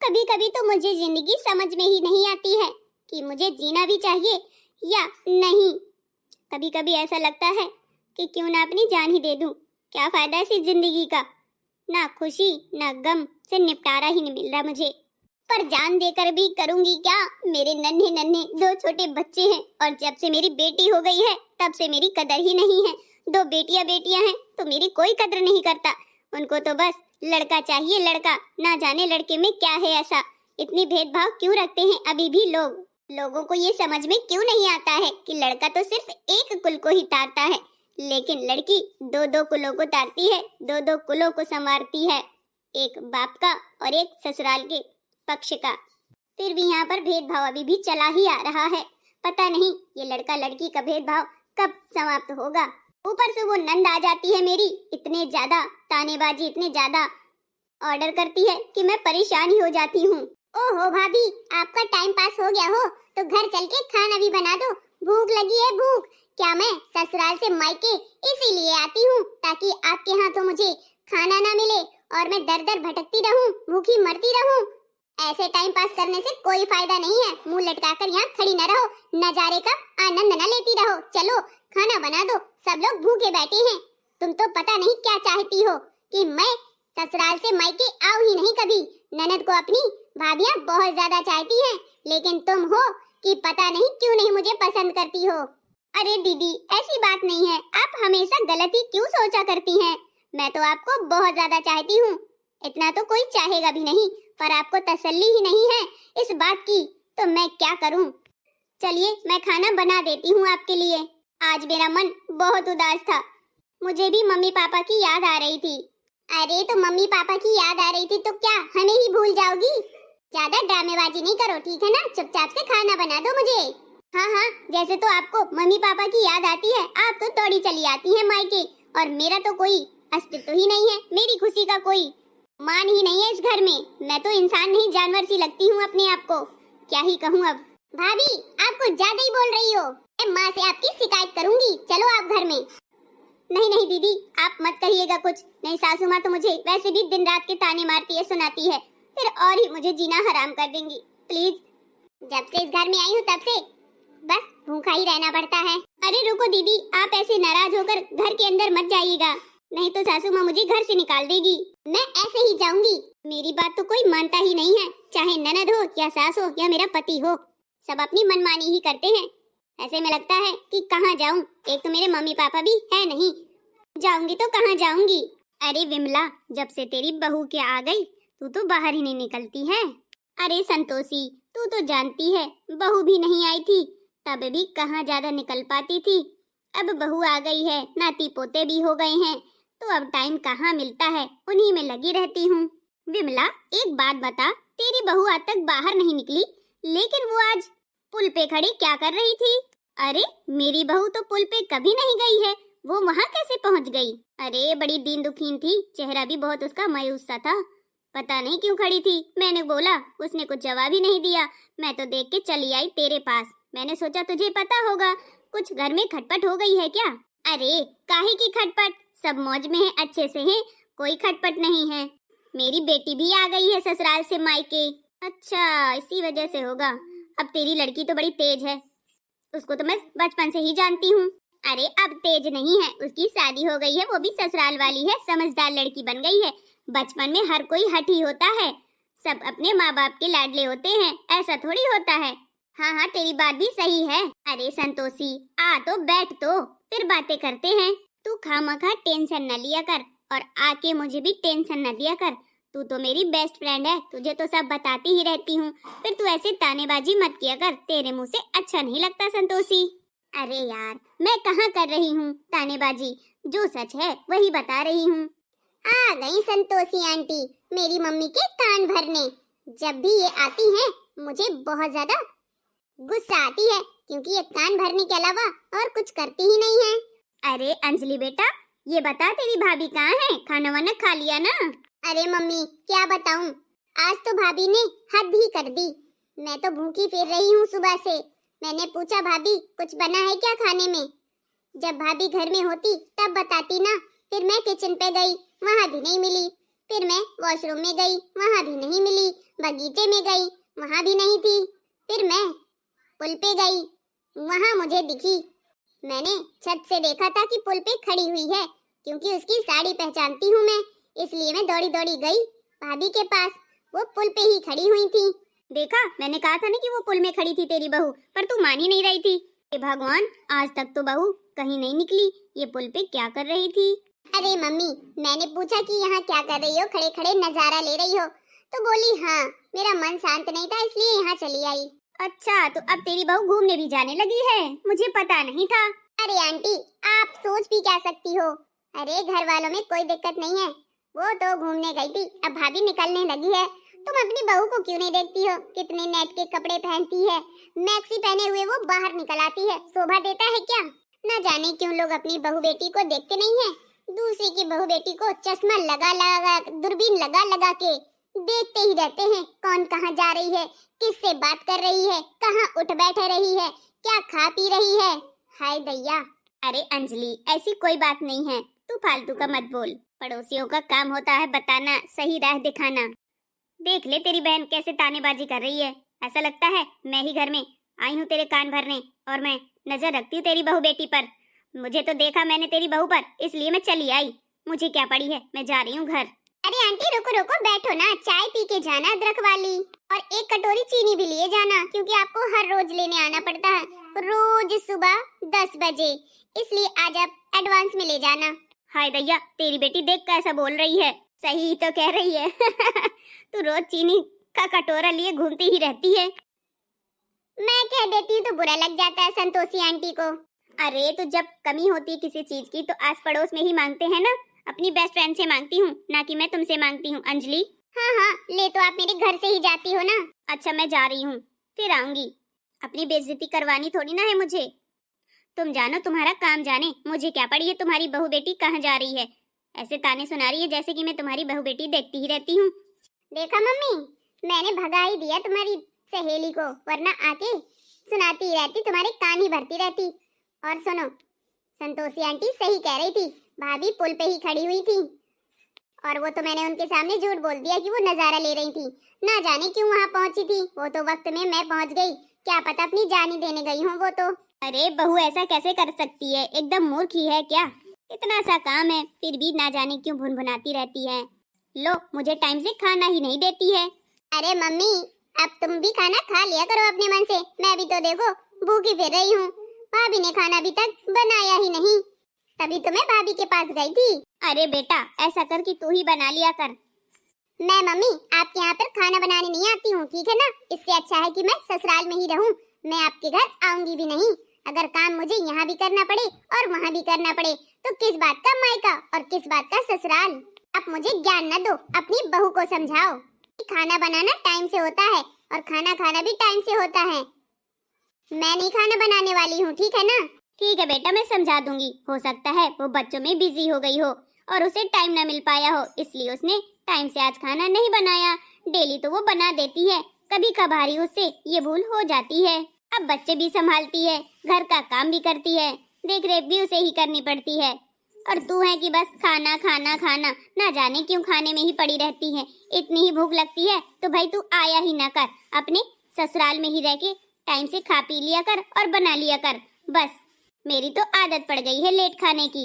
कभी कभी तो मुझे जिंदगी समझ में ही नहीं आती है कि मुझे जीना भी चाहिए या नहीं। कभी कभी ऐसा लगता है कि क्यों ना अपनी जान ही दे दूं। क्या फायदा इस जिंदगी का, ना खुशी ना गम से निपटारा ही नहीं मिल रहा मुझे। पर जान देकर भी करूंगी क्या, मेरे नन्हे नन्हे दो छोटे बच्चे हैं और जब से मेरी बेटी हो गई है तब से मेरी कदर ही नहीं है। दो बेटियां बेटियां हैं तो मेरी कोई कदर नहीं करता। उनको तो बस लड़का चाहिए, लड़का। ना जाने लड़के में क्या है ऐसा, इतनी भेदभाव क्यों रखते हैं अभी भी लोग। लोगों को ये समझ में क्यों नहीं आता है कि लड़का तो सिर्फ एक कुल को ही तारता है, लेकिन लड़की दो दो कुलों को तारती है, दो दो कुलों को संवारती है, एक बाप का और एक ससुराल के पक्ष का। फिर भी यहाँ पर भेदभाव अभी भी चला ही आ रहा है। पता नहीं ये लड़का लड़की का भेदभाव कब समाप्त होगा। ऊपर से वो नंद आ जाती है मेरी, इतने ज्यादा तानेबाजी, इतने ज्यादा ऑर्डर करती है कि मैं परेशान ही हो जाती हूँ। ओहो भाभी, आपका टाइम पास हो गया हो तो घर चल के खाना भी बना दो, भूख लगी है भूख। क्या मैं ससुराल से मायके इसीलिए आती हूँ ताकि आपके हाथों मुझे खाना ना मिले और मैं दर दर भटकती रहूँ, भूखी मरती रहूँ। ऐसे टाइम पास करने से कोई फायदा नहीं है। मुंह लटकाकर यहाँ खड़ी न रहो, नजारे का आनंद न लेती रहो। चलो खाना बना दो, सब लोग भूखे बैठे हैं। तुम तो पता नहीं क्या चाहती हो कि मैं ससुराल से मायके आऊं ही नहीं कभी। ननद को अपनी भाभियां बहुत ज्यादा चाहती हैं, लेकिन तुम हो कि पता नहीं क्यों नहीं मुझे पसंद करती हो। अरे दीदी, ऐसी बात नहीं है, आप हमेशा गलत ही क्यों सोचा करती हैं। मैं तो आपको बहुत ज्यादा चाहती हूँ, इतना तो कोई चाहेगा भी नहीं, पर आपको तसल्ली ही नहीं है इस बात की, तो मैं क्या करूं। चलिए मैं खाना बना देती हूँ आपके लिए। आज मेरा मन बहुत उदास था, मुझे भी मम्मी पापा की याद आ रही थी। अरे तो मम्मी पापा की याद आ रही थी तो क्या हमें ही भूल जाओगी। ज्यादा ड्रामेबाजी नहीं करो, ठीक है ना। चुपचाप से खाना बना दो मुझे। हाँ हाँ, जैसे तो आपको मम्मी पापा की याद आती है, आप तो दौड़ी चली आती हैं मायके, और मेरा तो कोई अस्तित्व ही नहीं है, मेरी खुशी का कोई मान ही नहीं है इस घर में। मैं तो इंसान नहीं जानवर सी लगती हूँ अपने आप को। क्या ही कहूँ अब। भाभी, आप कुछ ज्यादा ही बोल रही हो, मैं माँ से आपकी शिकायत करूंगी। चलो आप घर में। नहीं नहीं दीदी, आप मत कहिएगा कुछ। नहीं, सासू माँ तो मुझे वैसे भी दिन रात के ताने मारती है, सुनाती है, फिर और ही मुझे जीना हराम कर देंगी। प्लीज, जब से इस घर में आई हूँ तब से बस भूखा ही रहना पड़ता है। अरे रुको दीदी, आप ऐसे नाराज होकर घर के अंदर मत जाइएगा, नहीं तो सासू माँ मुझे घर से निकाल देगी। मैं ऐसे ही जाऊंगी, मेरी बात तो कोई मानता ही नहीं है, चाहे ननद हो या सास हो या मेरा पति हो, सब अपनी मनमानी ही करते हैं। ऐसे में लगता है कि कहाँ जाऊं, एक तो मेरे मम्मी पापा भी है नहीं, जाऊंगी तो कहाँ जाऊंगी। अरे विमला, जब से तेरी बहू के आ गई तू तो बाहर ही नहीं निकलती है। अरे संतोषी, तू तो जानती है बहू भी नहीं आई थी तब भी कहाँ ज्यादा निकल पाती थी। अब बहू आ गई है, नाती पोते भी हो गए हैं, तो अब टाइम कहाँ मिलता है, उन्हीं में लगी रहती हूँ। विमला, एक बात बता, तेरी बहू आज तक बाहर नहीं निकली, लेकिन वो आज पुल पे खड़ी क्या कर रही थी। अरे मेरी बहू तो पुल पे कभी नहीं गई है, वो वहाँ कैसे पहुँच गई। अरे बड़ी दीन दुखीन थी, चेहरा भी बहुत उसका मायूस सा था, पता नहीं क्यों खड़ी थी। मैंने बोला, उसने कुछ जवाब ही नहीं दिया। मैं तो देख के चली आई तेरे पास, मैंने सोचा तुझे पता होगा, कुछ घर में खटपट हो गई है क्या। अरे काहे की खटपट, सब मौज में है, अच्छे से है, कोई खटपट नहीं है। मेरी बेटी भी आ गई है ससुराल से मायके। अच्छा, इसी वजह से होगा। अब तेरी लड़की तो बड़ी तेज है, उसको तो मैं बचपन से ही जानती हूँ। अरे अब तेज नहीं है, उसकी शादी हो गई है, वो भी ससुराल वाली है, समझदार लड़की बन गई है। बचपन में हर कोई हठी होता है, सब अपने माँ बाप के लाडले होते हैं, ऐसा थोड़ी होता है। हाँ हाँ, तेरी बात भी सही है। अरे संतोषी, आ तो बैठ, तो फिर बातें करते हैं। तू खामखा टेंशन न लिया कर और आके मुझे भी टेंशन न दिया कर। तू तो मेरी बेस्ट फ्रेंड है, तुझे तो सब बताती ही रहती हूँ, फिर तू ऐसे तानेबाजी मत किया कर, तेरे मुंह से अच्छा नहीं लगता संतोषी। अरे यार, मैं कहाँ कर रही हूँ तानेबाजी, जो सच है वही बता रही हूँ। आ गई संतोषी आंटी, मेरी मम्मी के कान भरने। जब भी ये आती हैं, मुझे बहुत ज्यादा गुस्सा आती है, क्योंकि ये कान भरने के अलावा और कुछ करती ही नहीं है। अरे अंजलि बेटा, ये बता तेरी भाभी कहाँ है, खाना वाना खा लिया ना। अरे मम्मी क्या बताऊं, आज तो भाभी ने हद ही कर दी। मैं तो भूखी फिर रही हूँ सुबह से। मैंने पूछा भाभी कुछ बना है क्या खाने में, जब भाभी घर में होती तब बताती ना। फिर मैं किचन पे गई, वहाँ भी नहीं मिली, फिर मैं वॉशरूम में गई, वहाँ भी नहीं मिली, बगीचे में गई, वहाँ भी नहीं थी। फिर मैं पुल पे गई, वहाँ मुझे दिखी। मैंने छत से देखा था कि पुल पे खड़ी हुई है, क्योंकि उसकी साड़ी पहचानती हूँ मैं, इसलिए मैं दौड़ी दौड़ी गई भाभी के पास। वो पुल पे ही खड़ी हुई थी। देखा, मैंने कहा था ना कि वो पुल में खड़ी थी तेरी बहू, पर तू मान ही नहीं रही थी। हे भगवान, आज तक तो बहू कहीं नहीं निकली। ये पुल पे क्या कर रही थी? अरे मम्मी, मैंने पूछा कि यहाँ क्या कर रही हो, खड़े खड़े नजारा ले रही हो? तो बोली हाँ, मेरा मन शांत नहीं था इसलिए यहाँ चली आई। अच्छा, तो अब तेरी बहू घूमने भी जाने लगी है? मुझे पता नहीं था। अरे आंटी, आप सोच भी क्या सकती हो? अरे घर वालों में कोई दिक्कत नहीं है, वो तो घूमने गई थी, अब भाभी निकलने लगी है। तुम अपनी बहू को क्यों नहीं देखती हो? कितने नेट के कपड़े पहनती है, मैक्सी पहने हुए वो बाहर निकल आती है, शोभा देता है क्या? न जाने क्यों लोग अपनी बहू बेटी को देखते नहीं है, दूसरे की बहू बेटी को चश्मा लगा लगा, दूरबीन लगा लगा के देखते ही रहते हैं। कौन कहाँ जा रही है, किससे बात कर रही है, कहाँ उठ बैठ रही है, क्या खा पी रही है। हाय दैया। अरे अंजलि, ऐसी कोई बात नहीं है, तू फालतू का मत बोल। पड़ोसियों का काम होता है बताना, सही राह दिखाना। देख ले तेरी बहन कैसे तानेबाजी कर रही है। ऐसा लगता है मैं ही घर में आई हूँ तेरे कान भरने, और मैं नजर रखती हूँ तेरी बहू बेटी पर। मुझे तो देखा मैंने तेरी बहू पर, इसलिए मैं चली आई। मुझे क्या पड़ी है, मैं जा रही हूँ घर। अरे आंटी रुको रुको, बैठो ना, चाय पी के जाना अदरक वाली, और एक कटोरी चीनी भी लिए जाना, क्योंकि आपको हर रोज लेने आना पड़ता है, रोज सुबह 10 बजे, इसलिए आज आप एडवांस में ले जाना। हाय दैया, तेरी बेटी देख कैसा बोल रही है, सही तो कह रही है। तू रोज चीनी का कटोरा लिए घूमती ही रहती है। मैं कह देती हूँ तो बुरा लग जाता है संतोषी आंटी को। अरे तो जब कमी होती है किसी चीज की तो आस पड़ोस में ही मांगते हैं ना। अपनी बेस्ट फ्रेंड से मांगती हूँ, ना कि मैं तुमसे मांगती हूँ अंजलि। हाँ हाँ, ले तो आप मेरे घर से ही जाती हो ना। अच्छा, मैं जा रही हूँ, फिर आऊंगी। अपनी बेइज्जती करवानी थोड़ी ना है मुझे। तुम जानो तुम्हारा काम जाने, मुझे क्या पड़ी है तुम्हारी बहू बेटी कहाँ जा रही है। ऐसे ताने सुना रही है जैसे कि मैं तुम्हारी बहू बेटी देखती ही रहती हूँ। देखा मम्मी, मैंने भगा ही दिया तुम्हारी सहेली को, वरना आके सुनाती ही रहती, तुम्हारे कान ही भरती रहती। और सुनो, संतोषी आंटी सही कह रही थी, भाभी पुल पे ही खड़ी हुई थी, और वो तो मैंने उनके सामने झूठ बोल दिया कि वो नजारा ले रही थी। ना जाने क्यों वहाँ पहुँची थी, वो तो वक्त में मैं पहुँच गई, क्या पता अपनी जान ही देने गई हूँ वो तो। अरे बहू ऐसा कैसे कर सकती है, एकदम मूर्ख ही है क्या? इतना सा काम है, फिर भी ना जाने क्यों भुनभुनाती रहती है। लो, मुझे टाइम से खाना ही नहीं देती है। अरे मम्मी, अब तुम भी खाना खा लिया करो अपने मन से, मैं भी तो देखो भूखी फिर रही हूँ। भाभी ने खाना अभी तक बनाया ही नहीं, तभी तो मैं भाभी के पास गई थी। अरे बेटा, ऐसा कर कि तू ही बना लिया कर। मैं मम्मी आपके यहाँ पर खाना बनाने नहीं आती हूँ, ठीक है ना? इससे अच्छा है कि मैं ससुराल में ही रहूँ, मैं आपके घर आऊंगी भी नहीं। अगर काम मुझे यहाँ भी करना पड़े और वहाँ भी करना पड़े, तो किस बात का मायका और किस बात का ससुराल। आप मुझे ज्ञान न दो, अपनी बहू को समझाओ कि खाना बनाना टाइम से होता है और खाना खाना भी टाइम से होता है। मैं नहीं खाना बनाने वाली हूँ, ठीक है ना? ठीक है बेटा, मैं समझा दूंगी। हो सकता है वो बच्चों में बिजी हो गई हो और उसे टाइम न मिल पाया हो, इसलिए उसने टाइम से आज खाना नहीं बनाया। डेली तो वो बना देती है, कभी कभार उससे ये भूल हो जाती है। अब बच्चे भी संभालती है, घर का काम भी करती है, देख रेख भी उसे ही करनी पड़ती है, और तू है कि बस खाना खाना खाना, ना जाने क्यों खाने में ही पड़ी रहती है। इतनी ही भूख लगती है तो भाई तू आया ही ना कर, अपने ससुराल में ही रह के टाइम से खा पी लिया कर और बना लिया कर। बस मेरी तो आदत पड़ गई है लेट खाने की।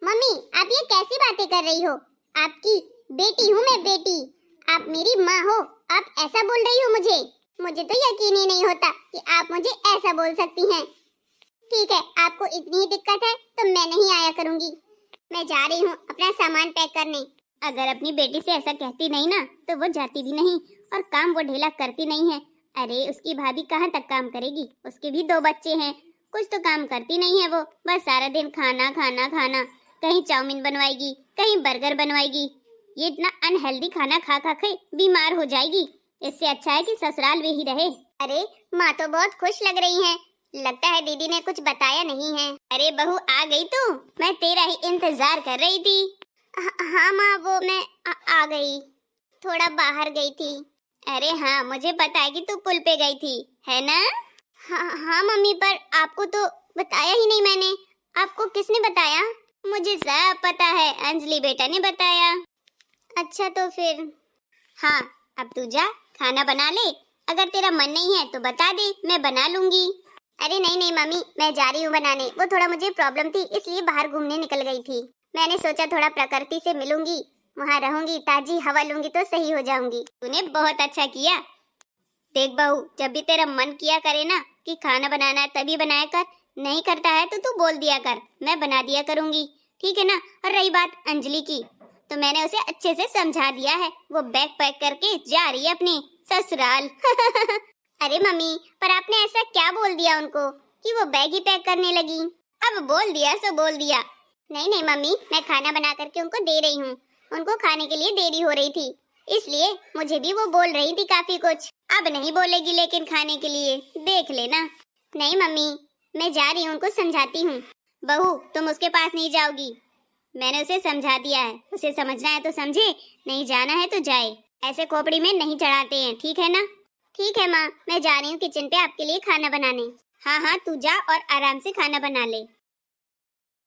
मम्मी आप ये कैसी बातें कर रही हो? आपकी बेटी हूँ मैं, बेटी, आप मेरी माँ हो, आप ऐसा बोल रही हो मुझे? मुझे तो यकीन ही नहीं होता कि आप मुझे ऐसा बोल सकती हैं। ठीक है, आपको इतनी ही दिक्कत है तो मैं नहीं आया करूंगी, मैं जा रही हूँ अपना सामान पैक करने। अगर अपनी बेटी से ऐसा कहती नहीं ना तो वो जाती भी नहीं और काम वो ढेला करती नहीं है। अरे उसकी भाभी कहाँ तक काम करेगी, उसके भी 2 बच्चे हैं, कुछ तो काम करती नहीं है वो, बस सारा दिन खाना खाना खाना। कहीं चाउमीन बनवाएगी, कहीं बर्गर बनवाएगी। ये इतना अनहेल्दी खाना खा खा के बीमार हो जाएगी, इससे अच्छा है कि ससुराल में ही रहे। अरे माँ तो बहुत खुश लग रही है, लगता है दीदी ने कुछ बताया नहीं है। अरे बहू आ गई तू, मैं तेरा ही इंतजार कर रही थी। हाँ माँ, वो मैं आ गई, थोड़ा बाहर गई थी। अरे हाँ, मुझे पता है कि तू पुल पे गई थी, है ना? हाँ मम्मी, पर आपको तो बताया ही नहीं मैंने। आपको किसने बताया? मुझे सब पता है, अंजलि बेटा ने बताया। अच्छा तो फिर हाँ, अब तू जा, खाना बना ले। अगर तेरा मन नहीं है तो बता दे, मैं बना लूंगी। अरे नहीं नहीं मम्मी, मैं जा रही हूँ बनाने। वो थोड़ा मुझे प्रॉब्लम थी, इसलिए बाहर घूमने निकल गई थी। मैंने सोचा थोड़ा प्रकृति से मिलूंगी, वहाँ रहूंगी, ताजी हवा लूंगी तो सही हो जाऊंगी। तूने बहुत अच्छा किया। देख बहू, जब भी तेरा मन किया करे ना कि खाना बनाना है तभी बनाया कर, नहीं करता है तो तू बोल दिया कर, मैं बना दिया करूंगी, ठीक है ना। और रही बात अंजलि की, तो मैंने उसे अच्छे से समझा दिया है। वो बैग पैक करके जा रही है अपने ससुराल। अरे मम्मी, पर आपने ऐसा क्या बोल दिया उनको कि वो बैग ही पैक करने लगी? अब बोल दिया सो बोल दिया। नहीं नहीं मम्मी, मैं खाना बना करके उनको दे रही हूँ। उनको खाने के लिए देरी हो रही थी, इसलिए मुझे भी वो बोल रही थी काफी कुछ। अब नहीं बोलेगी लेकिन खाने के लिए, देख लेना। नहीं मम्मी, मैं जा रही हूँ, उनको समझाती हूँ। बहू, तुम उसके पास नहीं जाओगी, मैंने उसे समझा दिया है। उसे समझना है तो समझे, नहीं जाना है तो जाए। ऐसे खोपड़ी में नहीं चढ़ाते हैं, ठीक है ना। ठीक है माँ, मैं जा रही हूँ किचन पे आपके लिए खाना बनाने। हाँ हाँ, तू जा और आराम से खाना बना ले।